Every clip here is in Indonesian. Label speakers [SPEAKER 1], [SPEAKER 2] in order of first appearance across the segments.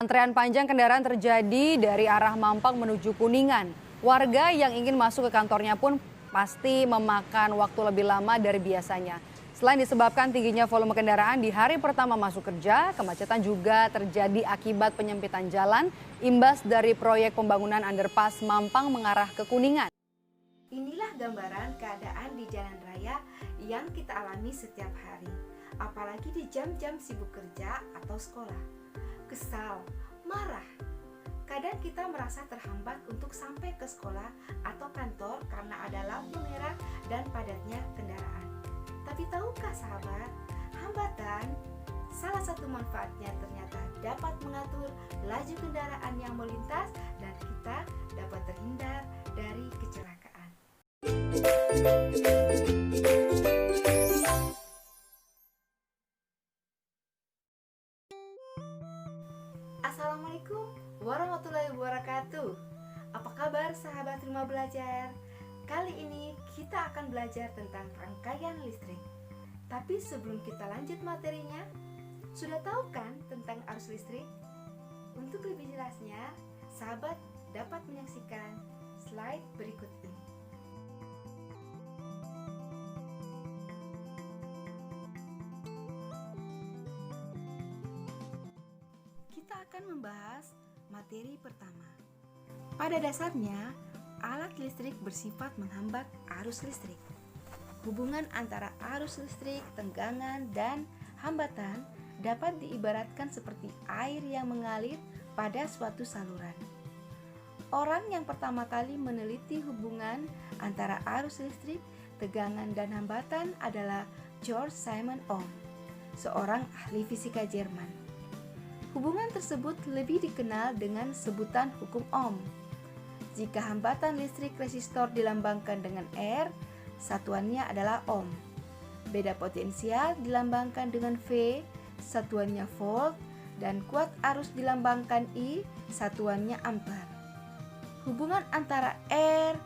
[SPEAKER 1] Antrean panjang kendaraan terjadi dari arah Mampang menuju Kuningan. Warga yang ingin masuk ke kantornya pun pasti memakan waktu lebih lama dari biasanya. Selain disebabkan tingginya volume kendaraan di hari pertama masuk kerja, kemacetan juga terjadi akibat penyempitan jalan imbas dari proyek pembangunan underpass Mampang mengarah ke Kuningan.
[SPEAKER 2] Inilah gambaran keadaan di jalan raya yang kita alami setiap hari, apalagi di jam-jam sibuk kerja atau sekolah. Kesal, marah. Kadang kita merasa terhambat untuk sampai ke sekolah atau kantor karena ada lampu merah dan padatnya kendaraan. Tapi tahukah sahabat, hambatan salah satu manfaatnya ternyata dapat mengatur laju kendaraan yang melintas dan kita dapat terhindar dari kecelakaan. Assalamualaikum warahmatullahi wabarakatuh. Apa kabar sahabat Rumah Belajar? Kali ini kita akan belajar tentang rangkaian listrik. Tapi sebelum kita lanjut materinya, sudah tahu kan tentang arus listrik? Untuk lebih jelasnya, sahabat dapat menyaksikan slide berikut ini. Kita akan membahas materi pertama. Pada dasarnya, alat listrik bersifat menghambat arus listrik. Hubungan antara arus listrik, tegangan, dan hambatan dapat diibaratkan seperti air yang mengalir pada suatu saluran. Orang yang pertama kali meneliti hubungan antara arus listrik, tegangan, dan hambatan adalah Georg Simon Ohm, seorang ahli fisika Jerman. Hubungan tersebut lebih dikenal dengan sebutan hukum Ohm. Jika hambatan listrik resistor dilambangkan dengan R, satuannya adalah ohm. Beda potensial dilambangkan dengan V, satuannya volt, dan kuat arus dilambangkan I, satuannya ampere. Hubungan antara R,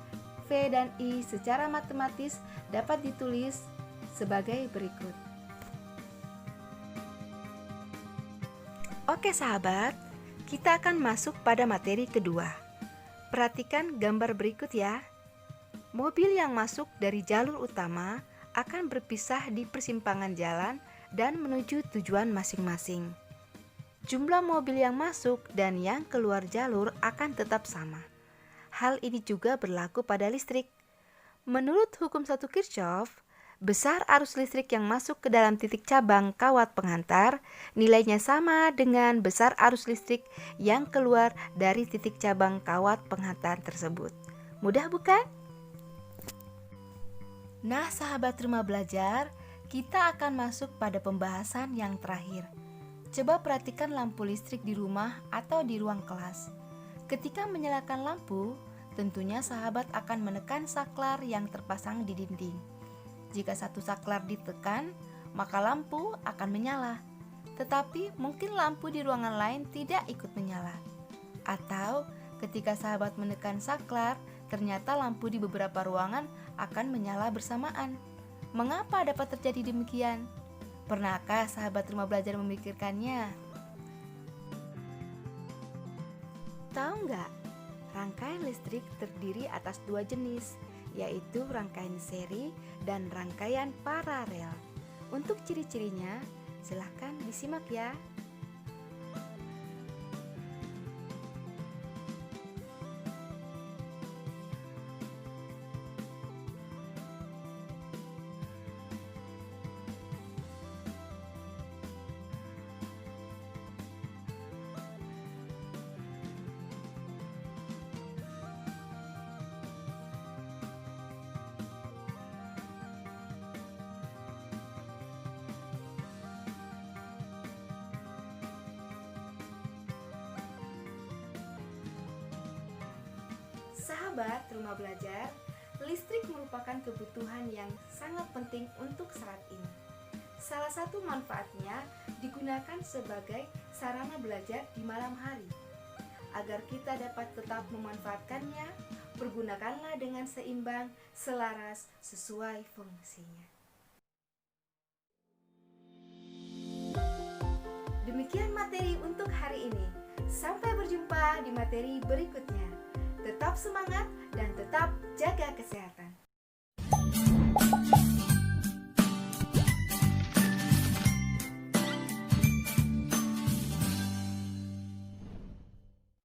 [SPEAKER 2] V, dan I secara matematis dapat ditulis sebagai berikut. Oke sahabat, kita akan masuk pada materi kedua. Perhatikan gambar berikut ya. Mobil yang masuk dari jalur utama akan berpisah di persimpangan jalan dan menuju tujuan masing-masing. Jumlah mobil yang masuk dan yang keluar jalur akan tetap sama. Hal ini juga berlaku pada listrik. Menurut hukum 1 Kirchhoff, besar arus listrik yang masuk ke dalam titik cabang kawat penghantar nilainya sama dengan besar arus listrik yang keluar dari titik cabang kawat penghantar tersebut. Mudah bukan? Nah, sahabat Rumah Belajar, kita akan masuk pada pembahasan yang terakhir. Coba perhatikan lampu listrik di rumah atau di ruang kelas. Ketika menyalakan lampu, tentunya sahabat akan menekan saklar yang terpasang di dinding. Jika satu saklar ditekan, maka lampu akan menyala. Tetapi mungkin lampu di ruangan lain tidak ikut menyala. Atau ketika sahabat menekan saklar, ternyata lampu di beberapa ruangan akan menyala bersamaan. Mengapa dapat terjadi demikian? Pernahkah sahabat Rumah Belajar memikirkannya? Tahu nggak? Rangkaian listrik terdiri atas 2 jenis, yaitu rangkaian seri dan rangkaian paralel. Untuk ciri-cirinya, silahkan disimak ya. Sahabat Rumah Belajar, listrik merupakan kebutuhan yang sangat penting untuk saat ini. Salah satu manfaatnya digunakan sebagai sarana belajar di malam hari. Agar kita dapat tetap memanfaatkannya, pergunakanlah dengan seimbang, selaras, sesuai fungsinya. Demikian materi untuk hari ini. Sampai berjumpa di materi berikutnya. Tetap semangat dan tetap jaga kesehatan.